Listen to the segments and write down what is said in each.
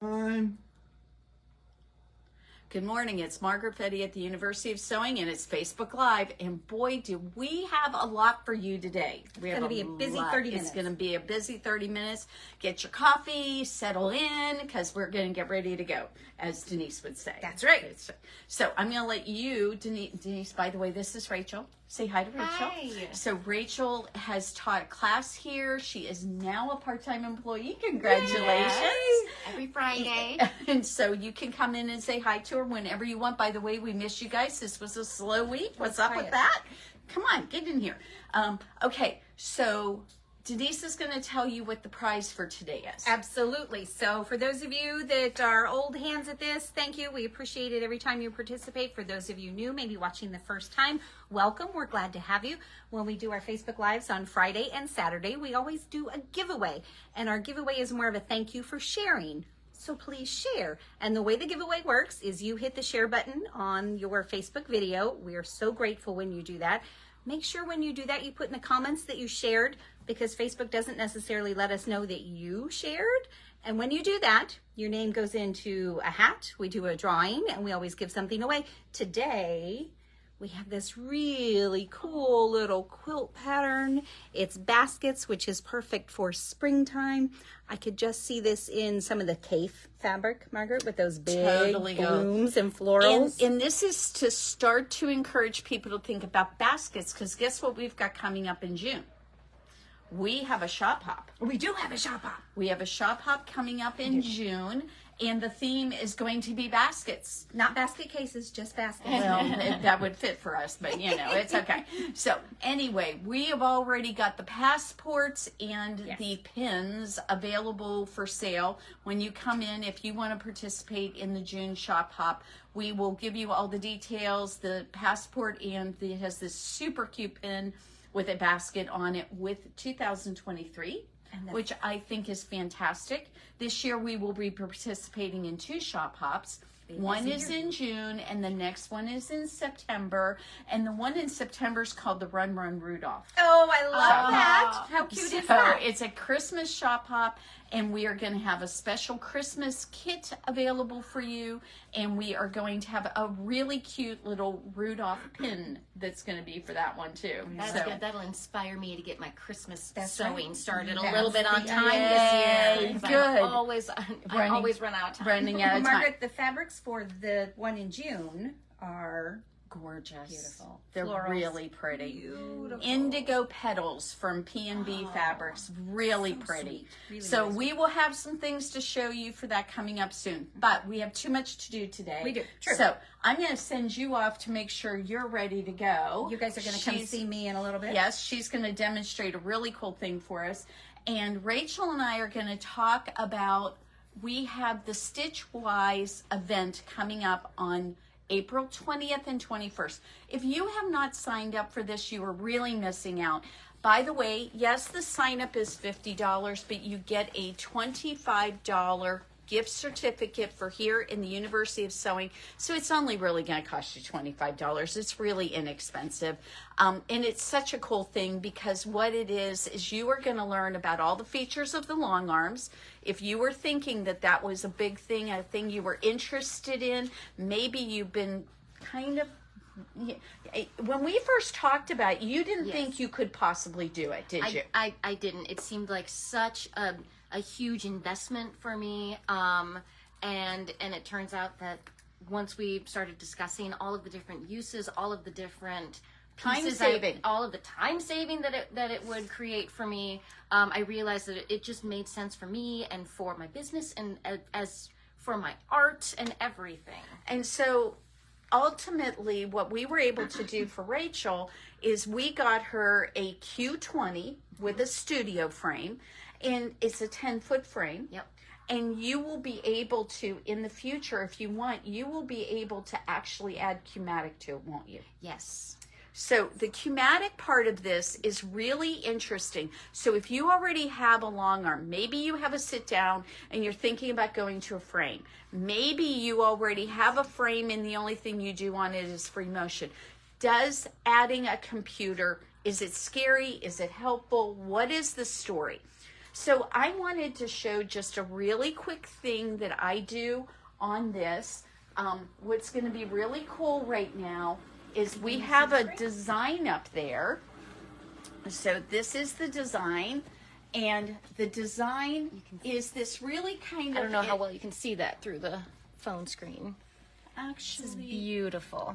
Time. Good morning, it's Margaret at the University of Sewing and it's Facebook Live, and boy do we have a lot for you today. It's going to be a busy 30 minutes. It's going to be a busy 30 minutes. Get your coffee, settle in, because we're going to get ready to go, as Denise would say. That's right. So I'm going to let you, Denise, by the way, this is Rachel. Say hi to Rachel. Hi. So Rachel has taught a class here. She is now a part-time employee. Congratulations. Yes. Every Friday. And so you can come in and say hi to her whenever you want. By the way, we miss you guys. This was a slow week. What's up with that? Come on, get in here. Okay, so Denise is going to tell you what the prize for today is. Absolutely. So for those of you that are old hands at this, thank you. We appreciate it every time you participate. For those of you new, maybe watching the first time, welcome. We're glad to have you. When we do our Facebook Lives on Friday and Saturday, we always do a giveaway. And our giveaway is more of a thank you for sharing. So please share. And the way the giveaway works is you hit the share button on your Facebook video. We are so grateful when you do that. Make sure when you do that, you put in the comments that you shared, because Facebook doesn't necessarily let us know that you shared. And when you do that, your name goes into a hat. We do a drawing and we always give something away. Today, we have this really cool little quilt pattern. It's baskets, which is perfect for springtime. I could just see this in some of the Kaufman fabric, Margaret, with those big blooms and florals. And this is to start to encourage people to think about baskets, because guess what we've got coming up in June? We have a shop hop. We do have a shop hop. We have a shop hop coming up in June, and the theme is going to be baskets. Not basket cases, just baskets. Well, that would fit for us, but you know, it's okay. So anyway, we have already got the passports and the pins available for sale. When you come in, if you want to participate in the June shop hop, we will give you all the details, the passport, and it has this super cute pin with a basket on it with 2023, which I think is fantastic. This year we will be participating in 2 shop hops. One is in June and the next one is in September. And the one in September is called the Run Run Rudolph. Oh, I love that. How cute is that? It's a Christmas shop hop, and we are going to have a special Christmas kit available for you. And we are going to have a really cute little Rudolph pin that's going to be for that one too. That's good. That'll inspire me to get my Christmas sewing started a That's little bit on the time Yay, this year. good. I always run out of time. Running out of time. Margaret, the fabrics for the one in June are gorgeous. Beautiful. They're Florals. Really pretty. Beautiful. Indigo petals from P&B Fabrics. Really pretty. Really so nice. we will have some things to show you for that coming up soon. But we have too much to do today. We do. True. So I'm going to send you off to make sure you're ready to go. You guys are going to come see me in a little bit? Yes, she's going to demonstrate a really cool thing for us. And Rachel and I are going to talk about, we have the Stitchwise event coming up on April 20th and 21st. If you have not signed up for this, you are really missing out. By the way, yes, the sign up is $50, but you get a $25 gift certificate for here in the University of Sewing. So it's only really going to cost you $25. It's really inexpensive. And it's such a cool thing, because what it is you are going to learn about all the features of the Longarms. If you were thinking that that was a big thing, a thing you were interested in, maybe you've been kind of, when we first talked about it, you didn't think you could possibly do it, did you? I didn't. It seemed like such a huge investment for me. And it turns out that once we started discussing all of the different uses, all of the different pieces, all of the time saving that it would create for me, I realized that it just made sense for me and for my business and as for my art and everything. And so ultimately what we were able to do for Rachel is we got her a Q20 with a studio frame, and it's a 10-foot frame. Yep. And you will be able to, in the future, if you want, you will be able to actually add Q-matic to it, won't you? Yes. So the Q-matic part of this is really interesting. So if you already have a long arm, maybe you have a sit down and you're thinking about going to a frame. Maybe you already have a frame and the only thing you do on it is free motion. Does adding a computer, is it scary? Is it helpful? What is the story? So I wanted to show just a really quick thing that I do on this. What's going to be really cool right now is we have a design up there. So this is the design, and the design is this really kind of... I don't know how well you can see that through the phone screen. Actually, This is beautiful.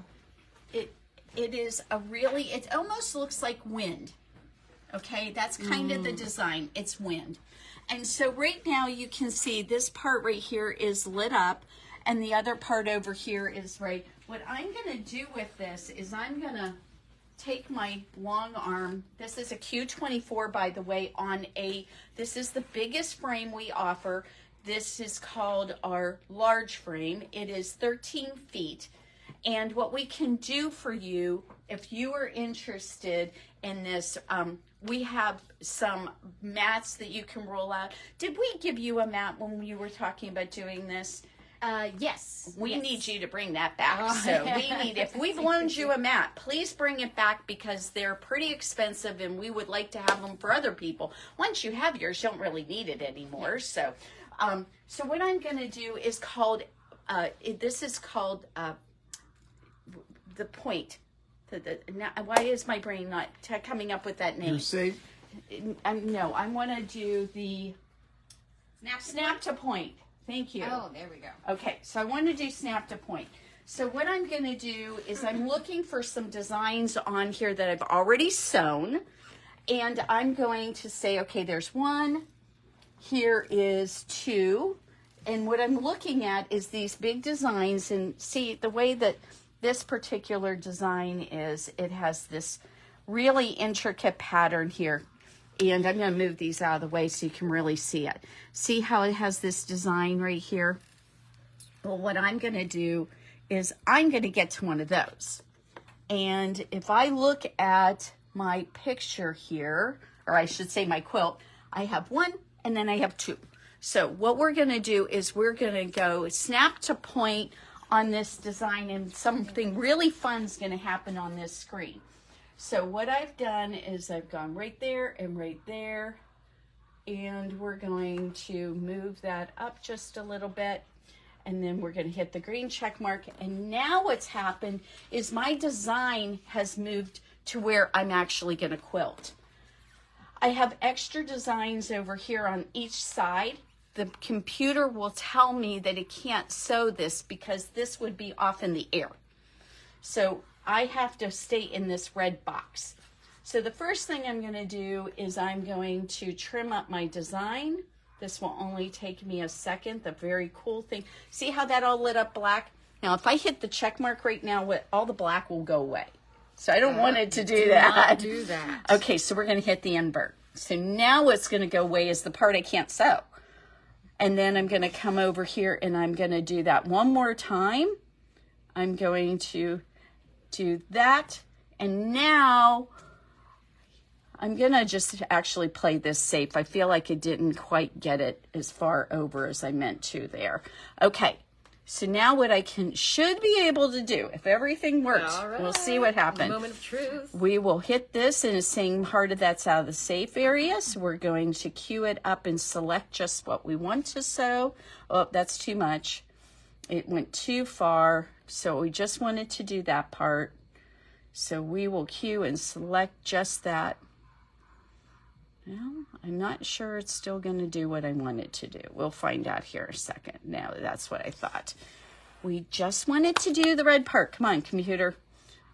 it is a really, it almost looks like wind. Okay, that's kind of the design. It's wind. And so right now you can see this part right here is lit up, and the other part over here is right. What I'm going to do with this is I'm going to take my long arm. This is a Q24, by the way, this is the biggest frame we offer. This is called our large frame. It is 13 feet. And what we can do for you, if you are interested in this, we have some mats that you can roll out. Did we give you a mat when you were talking about doing this? Yes. We yes. need you to bring that back. So if we've loaned you a mat, please bring it back, because they're pretty expensive and we would like to have them for other people. Once you have yours, you don't really need it anymore. So, so what I'm going to do is called, this is called the point. Why is my brain not coming up with that name? You say? No, I want to do the snap to point. Thank you. Oh, there we go. Okay, so I want to do snap to point. So what I'm going to do is I'm looking for some designs on here that I've already sewn. And I'm going to say, okay, there's one. Here is two. And what I'm looking at is these big designs. And see, the way that this particular design is, it has this really intricate pattern here. And I'm going to move these out of the way so you can really see it. See how it has this design right here? Well, what I'm going to do is I'm going to get to one of those. And if I look at my picture here, or I should say my quilt, I have one and then I have two. So what we're going to do is we're going to go snap to point on this design, and something really fun is going to happen on this screen. So what I've done is I've gone right there and right there, and we're going to move that up just a little bit, and then we're going to hit the green check mark. And now what's happened is my design has moved to where I'm actually going to quilt. I have extra designs over here on each side. The computer will tell me that it can't sew this because this would be off in the air. So I have to stay in this red box. So the first thing I'm going to do is I'm going to trim up my design. This will only take me a second. The very cool thing. See how that all lit up black? Now if I hit the check mark right now, all the black will go away. So I don't want it to do that. Not do that. Okay, so we're going to hit the invert. So now what's going to go away is the part I can't sew. And then I'm going to come over here and I'm going to do that one more time. I'm going to do that. And now I'm going to just actually play this safe. I feel like I didn't quite get it as far over as I meant to there. Okay. So now what I should be able to do, if everything works, we'll see what happens. Moment of truth. We will hit this, and it's saying part of that's out of the safe area. So we're going to cue it up and select just what we want to sew. Oh, that's too much. It went too far. So we just wanted to do that part. So we will cue and select just that. Well, I'm not sure it's still going to do what I want it to do. We'll find out here in a second. Now, that's what I thought. We just wanted to do the red part. Come on, computer.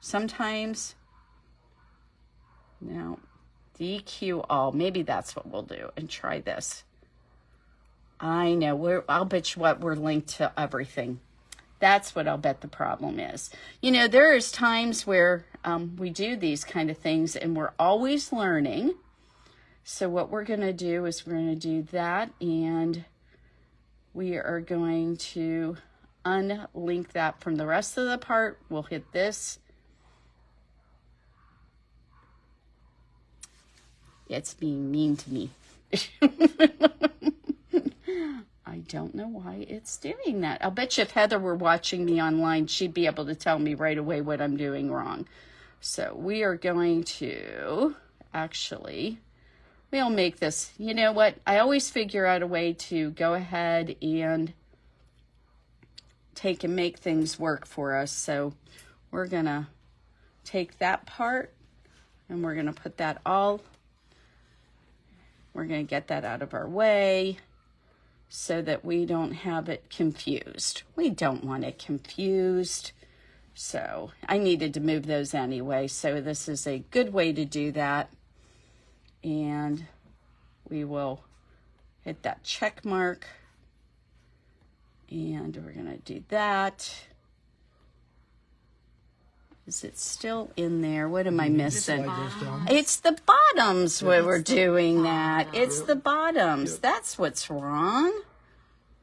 Sometimes, now, DQ all. Maybe that's what we'll do and try this. I know. I'll bet you what, we're linked to everything. That's what I'll bet the problem is. You know, there's times where we do these kind of things and we're always learning. So what we're going to do is we're going to do that, and we are going to unlink that from the rest of the part. We'll hit this. It's being mean to me. I don't know why it's doing that. I'll bet you if Heather were watching me online, she'd be able to tell me right away what I'm doing wrong. So we are going to actually we'll make this. You know what? I always figure out a way to go ahead and take and make things work for us. So we're going to take that part and we're going to put that all, we're going to get that out of our way so that we don't have it confused. We don't want it confused. So I needed to move those anyway. So this is a good way to do that. And we will hit that check mark. And we're going to do that. Is it still in there? What am I missing? It's the bottoms where we're doing that. It's the bottoms. That's what's wrong.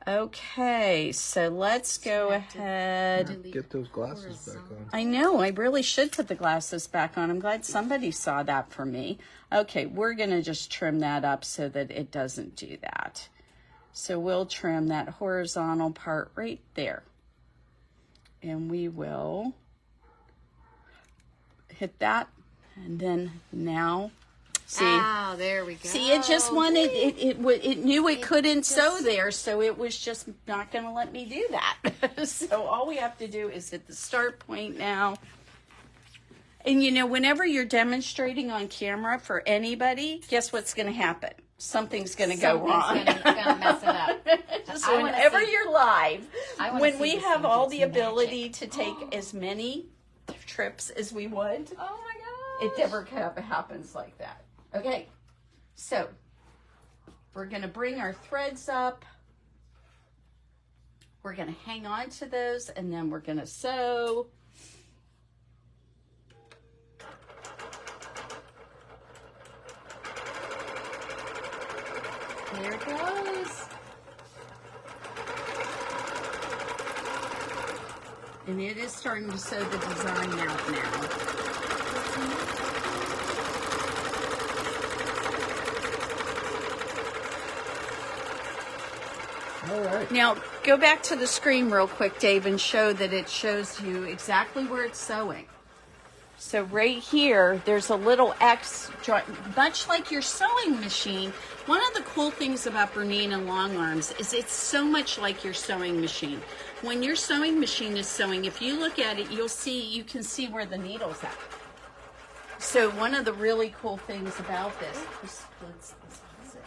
Okay, so let's go ahead. Get those glasses back on. I know, I really should put the glasses back on. I'm glad somebody saw that for me. Okay, we're going to just trim that up so that it doesn't do that. So we'll trim that horizontal part right there. And we will hit that. And then now, see. Oh, there we go. See, it just wanted, it knew it couldn't sew there, so it was just not going to let me do that. So all we have to do is hit the start point now. And you know, whenever you're demonstrating on camera for anybody, guess what's going to happen? Something's going to go wrong. Something's going to mess it up. Just whenever you're live, when we have this all the magic. ability to take as many trips as we would, Oh my it never happens like that. Okay, so we're going to bring our threads up. We're going to hang on to those, and then we're going to sew. There it goes. And it is starting to sew the design out now. All right. Now, go back to the screen real quick, Dave, and show that it shows you exactly where it's sewing. So right here, there's a little X, much like your sewing machine. One of the cool things about Bernina Longarms is it's so much like your sewing machine. When your sewing machine is sewing, if you look at it, you can see where the needle's at. So one of the really cool things about this, let's pause it.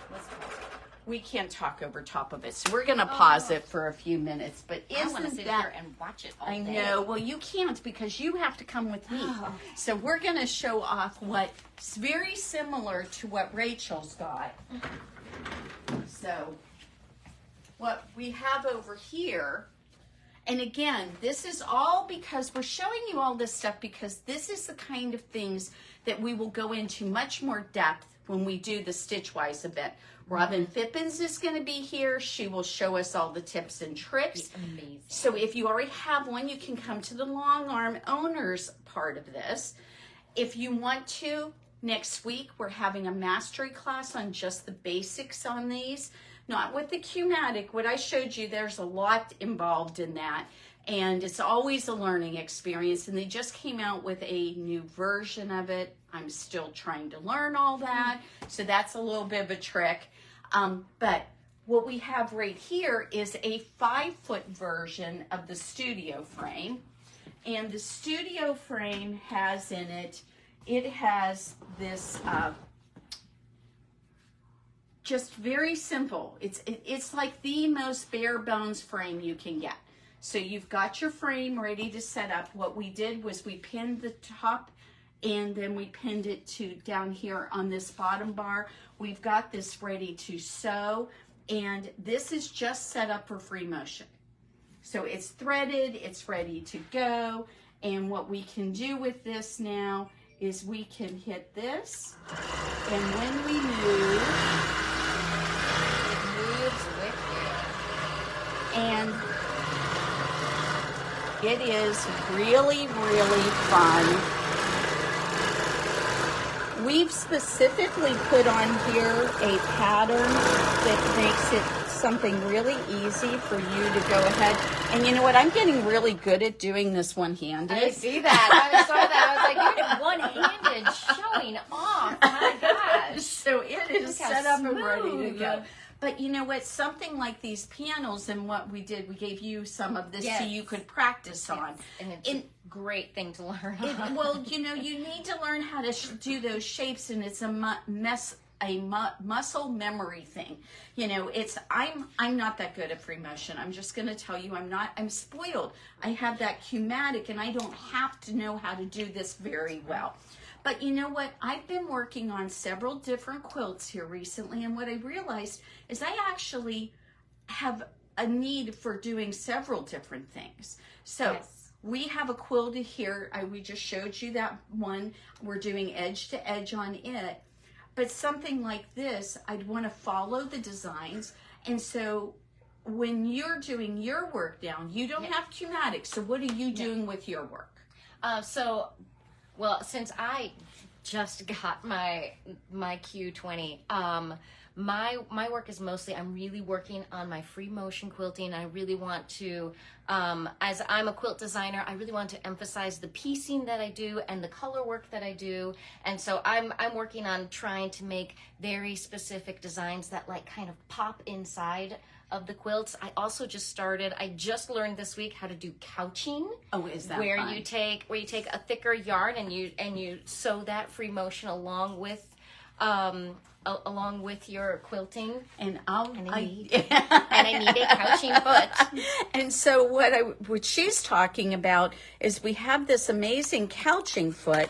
We can't talk over top of it, so we're going to pause it for a few minutes. But I want to isn't sit that... here and watch it all I day. know. Well, you can't because you have to come with me. Oh. So we're going to show off what's very similar to what Rachel's got. So what we have over here, and again, this is all because we're showing you all this stuff because this is the kind of things that we will go into much more depth when we do the Stitchwise event. Robin Phippins is going to be here. She will show us all the tips and tricks. Amazing. So if you already have one, you can come to the long arm owners part of this. If you want to, next week we're having a mastery class on just the basics on these. Not with the Q-matic. What I showed you, there's a lot involved in that. And it's always a learning experience. And they just came out with a new version of it. I'm still trying to learn all that. So that's a little bit of a trick. But what we have right here is a 5-foot version of the studio frame. And the studio frame has in it, it has this just very simple. It's like the most bare bones frame you can get. So you've got your frame ready to set up. What we did was we pinned the top and then we pinned it to down here on this bottom bar. We've got this ready to sew, and this is just set up for free motion. So it's threaded, it's ready to go, and what we can do with this now is we can hit this, and when we move, It moves with you. and it is really, really fun. We've specifically put on here a pattern that makes it something really easy for you to go ahead. And you know what? I'm getting really good at doing this one-handed. I see that. I saw that. I was like, you're one-handed showing off. My gosh. So it is Look how set up and ready to smooth. go. But you know what? Something like these panels and what we did, we gave you some of this so Yes. you could practice on. And it's a great thing to learn. Well, you know, you need to learn how to do those shapes, and it's a muscle memory thing. You know, I'm not that good at free motion. I'm just going to tell you, I'm spoiled. I have that cumatic, and I don't have to know how to do this very well. But you know what? I've been working on several different quilts here recently, and what I realized is I actually have a need for doing several different things. So Yes. we have a quilt here. We just showed you that one. We're doing edge to edge on it. But something like this, I'd want to follow the designs. And so when you're doing your work down, you don't have cumatic. So what are you doing with your work? Well, since I just got my Q20, my work is mostly, I'm really working on my free motion quilting. I really want to, as I'm a quilt designer, I really want to emphasize the piecing that I do and the color work that I do. And so I'm working on trying to make very specific designs that like kind of pop inside of the quilts. I also just learned this week how to do couching. Oh, is that where fun? you take a thicker yarn and you sew that free motion along with your quilting. And I need a couching foot. And so what she's talking about is we have this amazing couching foot,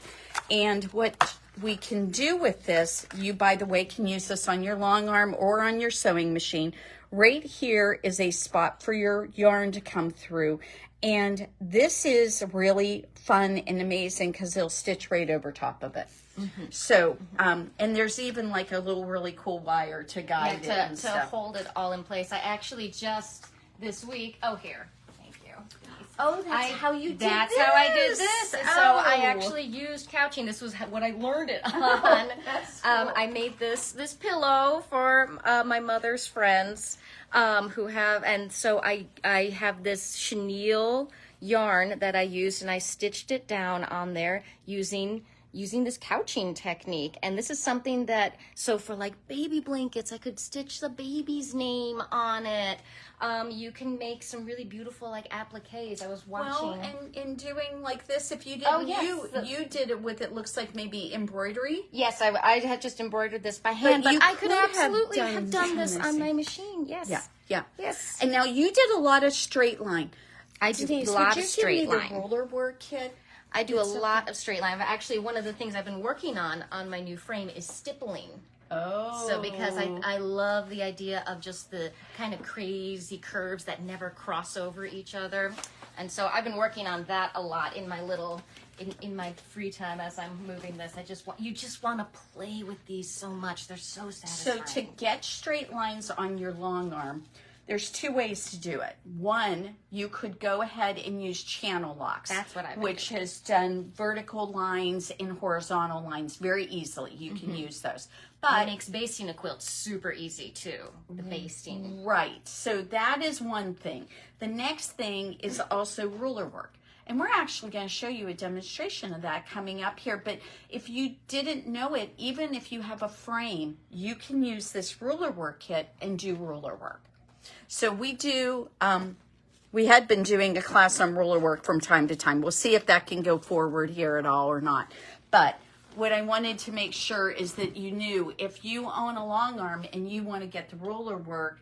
and what we can do with this, you, by the way, can use this on your long arm or on your sewing machine. Right here is a spot for your yarn to come through. And this is really fun and amazing because it'll stitch right over top of it. Mm-hmm. So, and there's even like a little really cool wire to guide it and to stuff. hold it all in place. I actually just this week, here. Thank you. Oh, that's how you did That's this. how I did this. Oh. So I actually used couching. This was what I learned it on. That's cool. I made this pillow for my mother's friends who have, and so I have this chenille yarn that I used, and I stitched it down on there using this couching technique. And this is something that, so for like baby blankets, I could stitch the baby's name on it. You can make some really beautiful like appliques. I was watching. Well, and in doing like this, if you did, you did it with, it looks like maybe embroidery. Yes, I had just embroidered this by hand, but you I could could have absolutely done have done this tennis. on my machine. Yes. Yeah. Yes. And now you did a lot of straight line. I did Denise, a lot would of you straight give me line. the roller work kit? I do a lot of straight line. Actually, one of the things I've been working on my new frame is stippling. Oh. So because I love the idea of just the kind of crazy curves that never cross over each other. And so I've been working on that a lot in my in my free time as I'm moving this. You just want to play with these so much. They're so satisfying. So to get straight lines on your long arm, there's two ways to do it. One, you could go ahead and use channel locks. That's what I've been which doing. has done vertical lines and horizontal lines very easily. You can use those. But it makes basting a quilt super easy too. The basting. right. So that is one thing. The next thing is also ruler work. And we're actually going to show you a demonstration of that coming up here. But if you didn't know it, even if you have a frame, you can use this ruler work kit and do ruler work. So we do, we had been doing a class on ruler work from time to time. We'll see if that can go forward here at all or not. But what I wanted to make sure is that you knew if you own a long arm and you want to get the ruler work.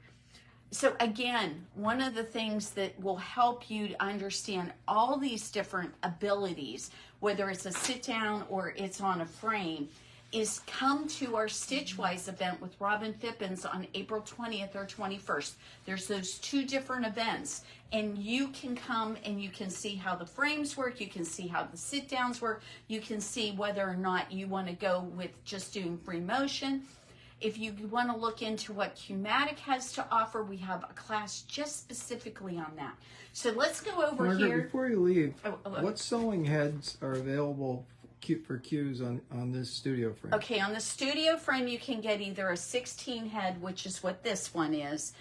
So again, one of the things that will help you to understand all these different abilities, whether it's a sit down or it's on a frame, is come to our Stitchwise event with Robin Phippins on April 20th or 21st. There's those two different events, and you can come and you can see how the frames work, you can see how the sit downs work, you can see whether or not you want to go with just doing free motion. If you want to look into what Cumatic has to offer, we have a class just specifically on that. So let's go over Margaret, here. before you leave, Oh, what sewing heads are available for cues on this studio frame? Okay, on the studio frame, you can get either a 16 head, which is what this one is,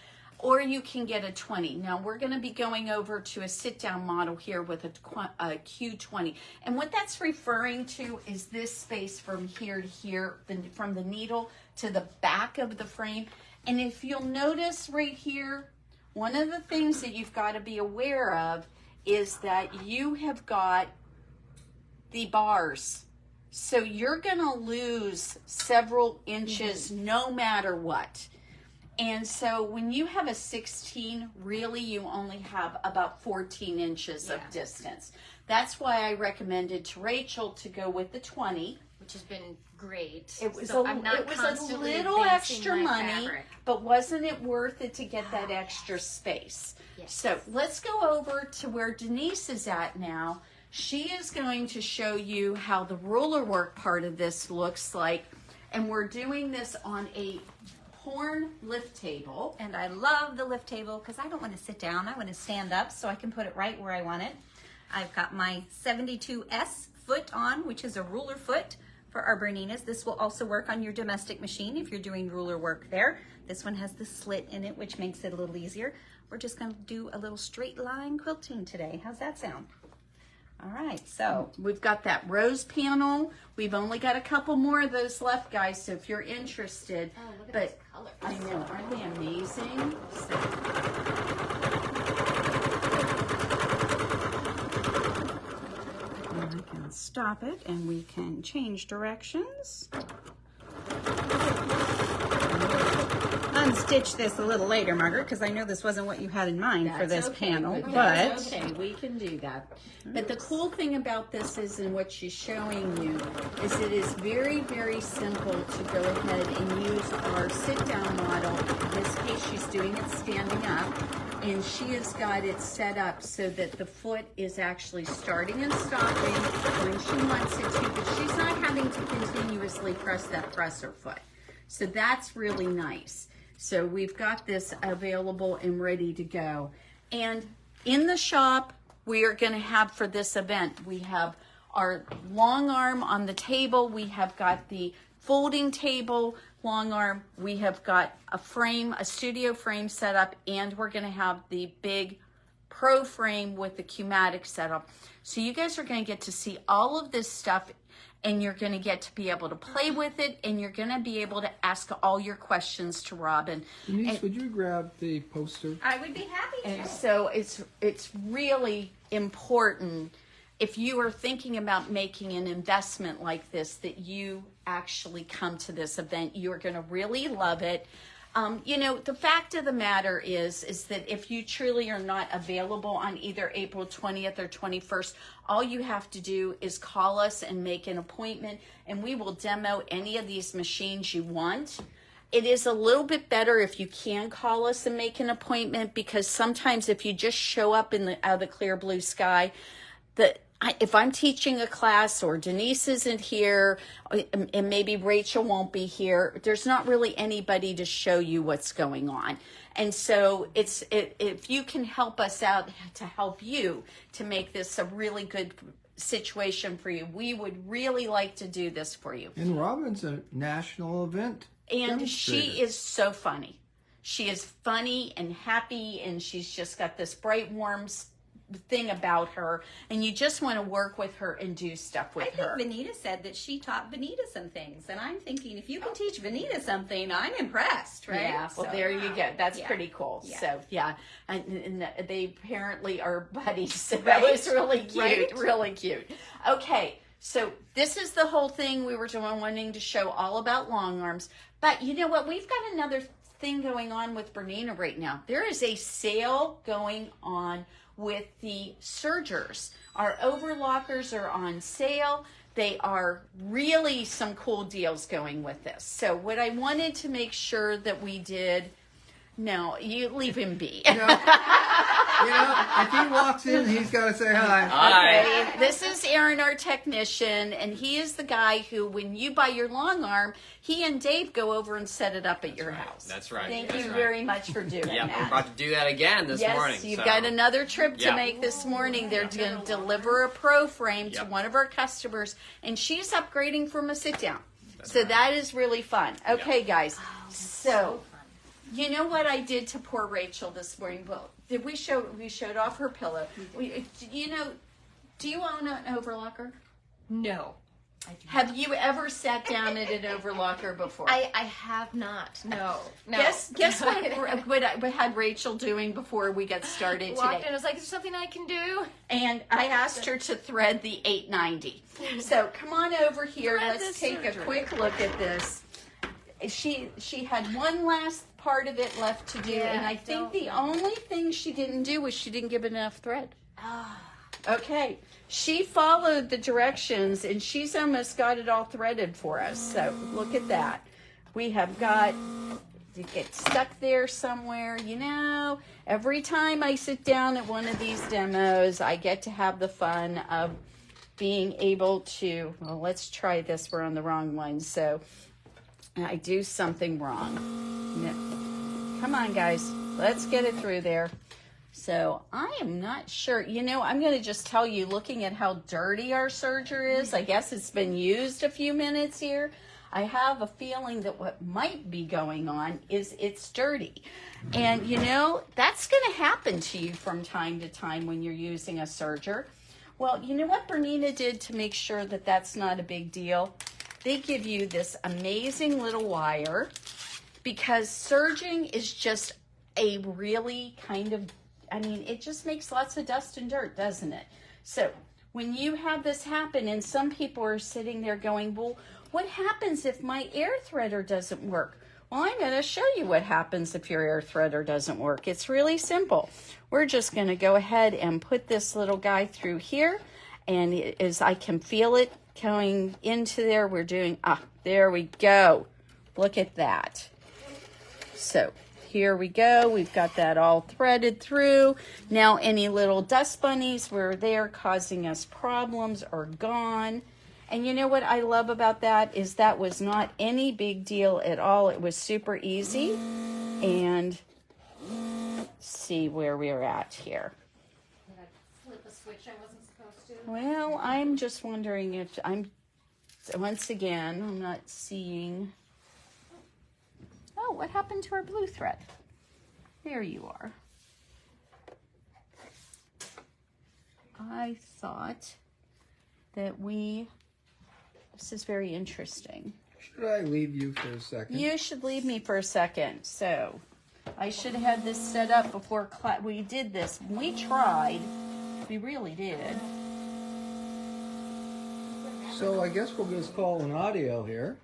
or you can get a 20. Now we're going to be going over to a sit-down model here with a Q20. And what that's referring to is this space from here to here, from the needle to the back of the frame. And if you'll notice right here, one of the things that you've got to be aware of is that you have got the bars. So you're going to lose several inches no matter what. And so when you have a 16, really you only have about 14 inches of distance. That's why I recommended to Rachel to go with the 20. Which has been great. It was, so a, I'm not it was a constantly little advancing extra my money, fabric. but wasn't it worth it to get that extra space? Yes. So let's go over to where Denise is at now. She is going to show you how the ruler work part of this looks like. And we're doing this on a horn lift table. And I love the lift table because I don't want to sit down. I want to stand up so I can put it right where I want it. I've got my 72S foot on, which is a ruler foot for our Berninas. This will also work on your domestic machine if you're doing ruler work there. This one has the slit in it, which makes it a little easier. We're just going to do a little straight line quilting today. How's that sound? All right, so we've got that rose panel. We've only got a couple more of those left, guys, so if you're interested. Oh, look at but those colors. I know, aren't they amazing? So, I can stop it and we can change directions. Unstitch this a little later, Margaret, because I know this wasn't what you had in mind for this panel, but that's okay, we can do that. But the cool thing about this is, and what she's showing you, is it is very, very simple to go ahead and use our sit-down model. In this case, she's doing it standing up, and she has got it set up so that the foot is actually starting and stopping when she wants it to, but she's not having to continuously press that presser foot. So that's really nice. So we've got this available and ready to go. And in the shop, we are going to have for this event, we have our long arm on the table. We have got the folding table long arm. We have got a frame, a studio frame set up, and we're going to have the big pro frame with the Q-matic setup. So you guys are going to get to see all of this stuff, and you're going to get to be able to play with it, and you're going to be able to ask all your questions to Robin. Denise, would you grab the poster? I would be happy to. And so it's really important, if you are thinking about making an investment like this, that you actually come to this event. You're going to really love it. You know, the fact of the matter is that if you truly are not available on either April 20th or 21st, all you have to do is call us and make an appointment, and we will demo any of these machines you want. It is a little bit better if you can call us and make an appointment, because sometimes if you just show up out of the clear blue sky, if I'm teaching a class or Denise isn't here and maybe Rachel won't be here, there's not really anybody to show you what's going on. And so if you can help us out to help you to make this a really good situation for you, we would really like to do this for you. And Robin's a national event. And she is so funny. She is funny and happy, and she's just got this bright, warm thing about her, and you just want to work with her and do stuff with her. I think Bernina said that she taught Bernina some things, and I'm thinking, if you can teach Bernina something, I'm impressed, right? Yeah, well, So, there you go. That's yeah. pretty cool. Yeah. So, yeah, and they apparently are buddies, so that Right. was really cute, Right. really cute. Okay, so this is the whole thing we were wanting to show all about long arms, but you know what? We've got another thing going on with Bernina right now. There is a sale going on with the sergers. Our overlockers are on sale. They are really some cool deals going with this. So what I wanted to make sure that we did, no, you leave him be. You know, if he walks in, he's got to say hi. Okay, this is Aaron, our technician, and he is the guy who, when you buy your long arm, he and Dave go over and set it up at your house. That's right. Thank That's you right. very much for doing Yeah, that. we're about to do that again this morning. Yes, you've so. got another trip to Yeah. make this morning. They're going to deliver a pro frame to Yep. one of our customers, and she's upgrading from a sit down. That's So right. that is really fun. Okay, Yep. guys. So You know what I did to poor Rachel this morning? Well, we showed off her pillow. Do you own an overlocker? No. Have you ever sat down at an overlocker before? I have not. No. Guess what I had Rachel doing before we got started Walked in today? and was like, is there something I can do? And I asked her to thread the 890. So come on over here. Let's take a quick look at this. She had one last part of it left to do, and I think the only thing she didn't do was she didn't give enough thread. Okay. She followed the directions, and she's almost got it all threaded for us. So look at that. We have got to get stuck there somewhere. Every time I sit down at one of these demos, I get to have the fun of being able to, well, let's try this. We're on the wrong one. So I do something wrong. No. Come on, guys. Let's get it through there. So I am not sure. I'm going to just tell you, looking at how dirty our serger is, I guess it's been used a few minutes here. I have a feeling that what might be going on is it's dirty. And, that's going to happen to you from time to time when you're using a serger. Well, you know what Bernina did to make sure that that's not a big deal? They give you this amazing little wire, because serging is just a really it just makes lots of dust and dirt, doesn't it? So when you have this happen, and some people are sitting there going, well, what happens if my air threader doesn't work? Well, I'm going to show you what happens if your air threader doesn't work. It's really simple. We're just going to go ahead and put this little guy through here, and as I can feel it going into there, we're doing, there we go. Look at that. So here we go. We've got that all threaded through. Now any little dust bunnies were there causing us problems are gone. And you know what I love about that is that was not any big deal at all. It was super easy. And let's see where we're at here. Did I flip a switch I wasn't supposed to? Well, I'm just wondering if once again, I'm not seeing. Oh, what happened to our blue thread? There you are. I thought that this is very interesting. Should I leave you for a second? You should leave me for a second. So, I should have had this set up before we did this. We tried. We really did. So I guess we'll just call an audio here.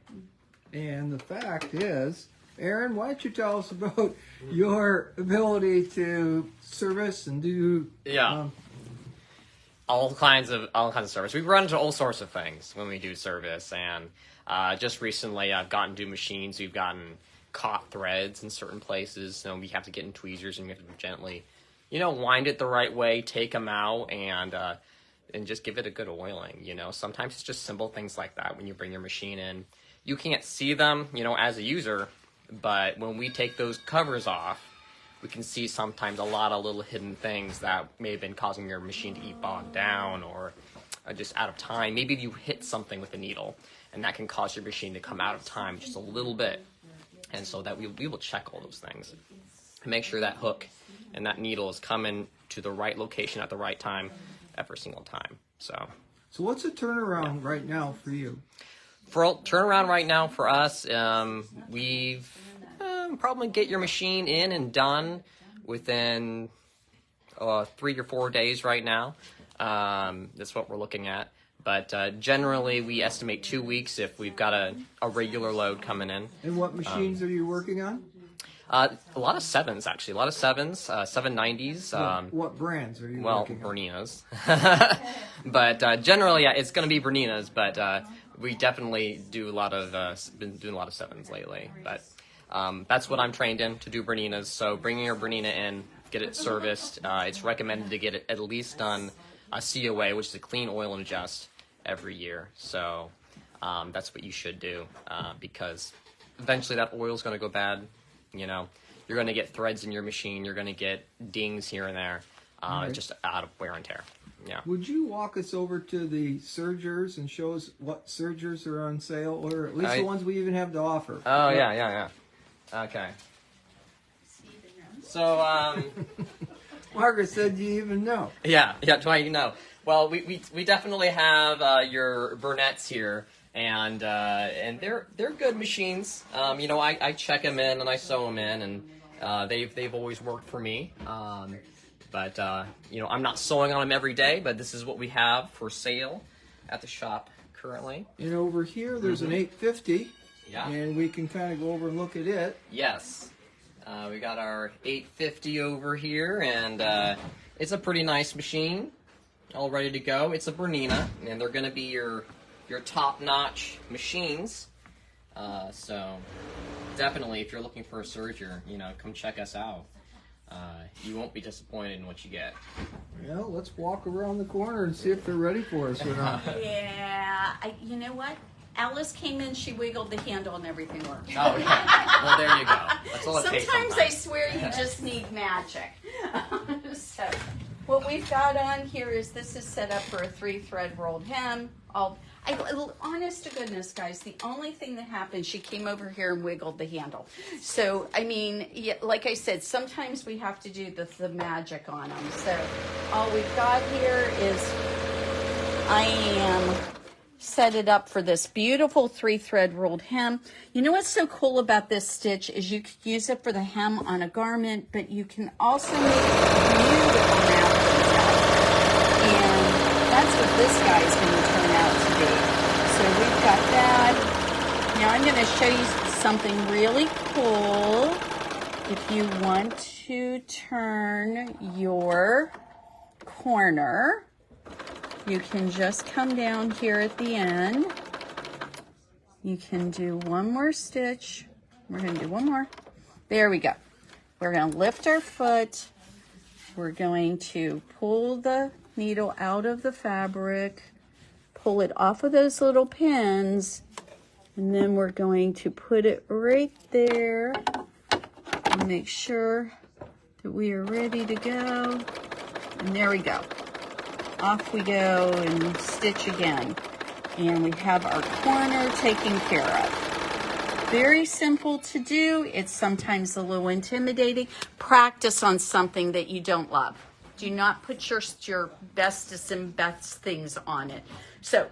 And the fact is, Aaron, why don't you tell us about your ability to service and do all kinds of service. We run into all sorts of things when we do service, and just recently I've gotten to machines. We've gotten caught threads in certain places, so we have to get in tweezers and we have to gently, wind it the right way, take them out, and just give it a good oiling. Sometimes it's just simple things like that. When you bring your machine in, you can't see them, as a user. But when we take those covers off, we can see sometimes a lot of little hidden things that may have been causing your machine to get bogged down or just out of time. Maybe you hit something with a needle, and that can cause your machine to come out of time just a little bit. And so that we will check all those things and make sure that hook and that needle is coming to the right location at the right time every single time. So what's a turnaround right now for you? For turnaround right now for us, we've probably get your machine in and done within 3 or 4 days right now. That's what we're looking at. But generally, we estimate 2 weeks if we've got a regular load coming in. And what machines are you working on? A lot of sevens, actually. A lot of sevens, 790s. What brands are you working on? Bernina's. But generally, it's going to be Bernina's, but we definitely do a lot of, been doing a lot of sevens lately. But that's what I'm trained in, to do Bernina's. So bringing your Bernina in, get it serviced. It's recommended to get it at least done a COA, which is a clean oil and adjust, every year. So that's what you should do, because eventually that oil is going to go bad. You're going to get threads in your machine. You're going to get dings here and there, just out of wear and tear. Yeah. Would you walk us over to the sergers and show us what sergers are on sale, or at least the ones we even have to offer? Oh, yeah. Okay. So, Margaret said you even know. yeah, Dwight, you know. Well, we definitely have your Bernettes here, and they're good machines. I check them in and I sew them in, and they've always worked for me. But I'm not sewing on them every day, but this is what we have for sale at the shop currently. And over here, there's an 850. Yeah. And we can kind of go over and look at it. Yes. We got our 850 over here, and it's a pretty nice machine, all ready to go. It's a Bernina, and they're going to be your top-notch machines. So definitely, if you're looking for a serger, come check us out. You won't be disappointed in what you get. Well, let's walk around the corner and see if they're ready for us or not. Yeah, you know what? Alice came in, she wiggled the handle, and everything worked. Oh, yeah. Well, there you go. That's all it takes Sometimes I swear you just need magic. So, what we've got on here is this is set up for a 3-thread rolled hem. Honest to goodness, guys, the only thing that happened, she came over here and wiggled the handle. So, like I said, sometimes we have to do the magic on them. So, all we've got here is I am set it up for this beautiful 3-thread rolled hem. You know what's so cool about this stitch is you can use it for the hem on a garment, but you can also make beautiful napkins out of it. And that's what this guy is going to turn out to be. So we've got that. Now I'm going to show you something really cool. If you want to turn your corner, you can just come down here at the end. You can do one more stitch. We're going to do one more. There we go. We're going to lift our foot. We're going to pull the needle out of the fabric, pull it off of those little pins, and then we're going to put it right there and make sure that we are ready to go. And there we go. Off we go and stitch again. And we have our corner taken care of. Very simple to do. It's sometimes a little intimidating. Practice on something that you don't love. Do not put your bestest and best things on it. So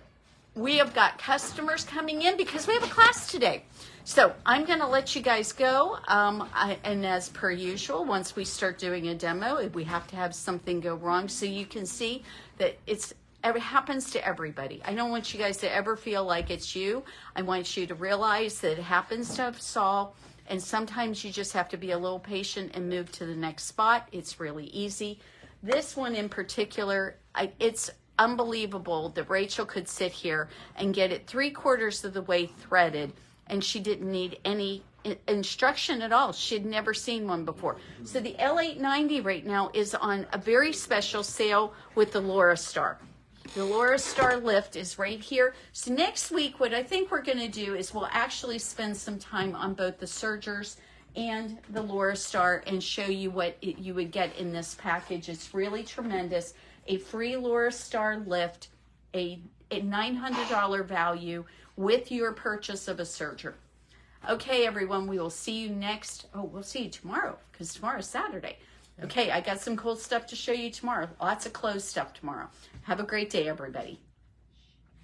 we have got customers coming in because we have a class today. So I'm going to let you guys go. And as per usual, once we start doing a demo, we have to have something go wrong so you can see that it happens to everybody. I don't want you guys to ever feel like it's you. I want you to realize that it happens to us all. And sometimes you just have to be a little patient and move to the next spot. It's really easy. This one in particular, it's unbelievable that Rachel could sit here and get it 3/4 of the way threaded, and she didn't need any instruction at all. She'd never seen one before. So the L890 right now is on a very special sale with the Laura Star. The Laura Star lift is right here. So next week, what I think we're going to do is we'll actually spend some time on both the sergers and the Laura Star and show you what you would get in this package. It's really tremendous. A free Laura Star lift, a $900 value with your purchase of a serger. Okay, everyone, we will see you we'll see you tomorrow because tomorrow's Saturday. Okay, I got some cool stuff to show you tomorrow. Lots of clothes stuff tomorrow. Have a great day, everybody.